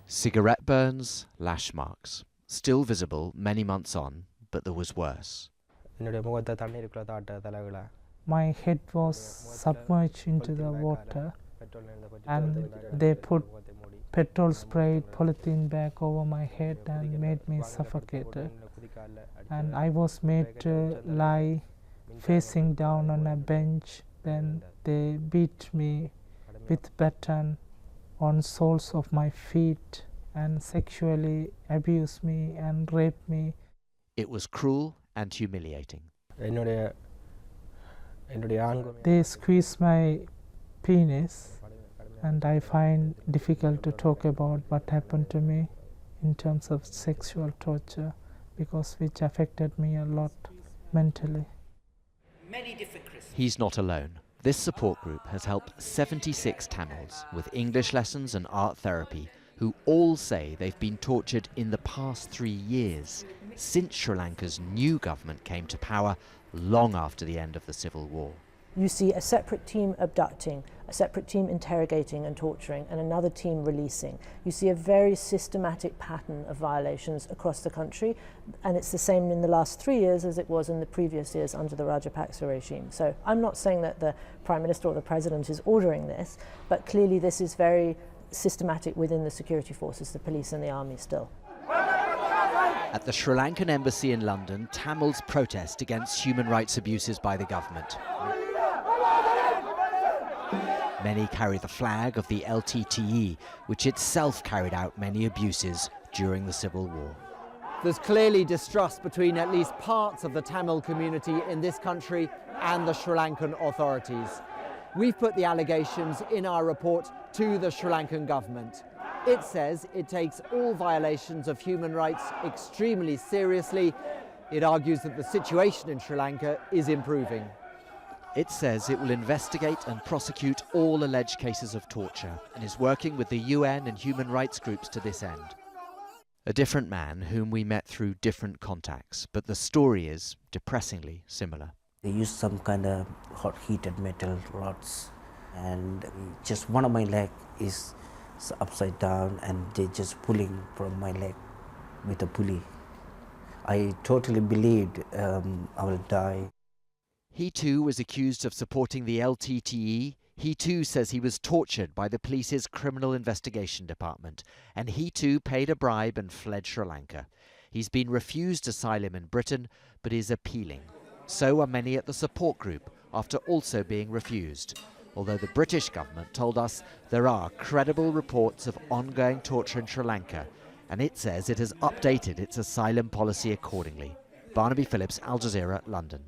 Cigarette burns, lash marks, still visible many months on, but there was worse. My head was submerged into the water and they put petrol sprayed polythene bag over my head and made me suffocated. And I was made to lie facing down on a bench. Then they beat me with baton on soles of my feet and sexually abused me and raped me. It was cruel and humiliating. They squeezed my penis and I find difficult to talk about what happened to me in terms of sexual torture, because which affected me a lot mentally. He's not alone. This support group has helped 76 Tamils with English lessons and art therapy who all say they've been tortured in the past 3 years, since Sri Lanka's new government came to power long after the end of the civil war. You see a separate team abducting, a separate team interrogating and torturing, and another team releasing. You see a very systematic pattern of violations across the country, and it's the same in the last 3 years as it was in the previous years under the Rajapaksa regime. So I'm not saying that the Prime Minister or the President is ordering this, but clearly this is very systematic within the security forces, the police and the army still. At the Sri Lankan embassy in London, Tamils protest against human rights abuses by the government. Many carry the flag of the LTTE, which itself carried out many abuses during the Civil War. There's clearly distrust between at least parts of the Tamil community in this country and the Sri Lankan authorities. We've put the allegations in our report to the Sri Lankan government. It says it takes all violations of human rights extremely seriously. It argues that the situation in Sri Lanka is improving. It says it will investigate and prosecute all alleged cases of torture and is working with the UN and human rights groups to this end. A different man whom we met through different contacts, but the story is depressingly similar. They used some kind of hot heated metal rods, and just one of my leg is upside down and they just pulling from my leg with a pulley. I totally believed I will die. He too was accused of supporting the LTTE. He too says he was tortured by the police's criminal investigation department, and he too paid a bribe and fled Sri Lanka. He's been refused asylum in Britain, but is appealing. So are many at the support group, after also being refused. Although the British government told us there are credible reports of ongoing torture in Sri Lanka, and it says it has updated its asylum policy accordingly. Barnaby, Phillips, Al Jazeera, London.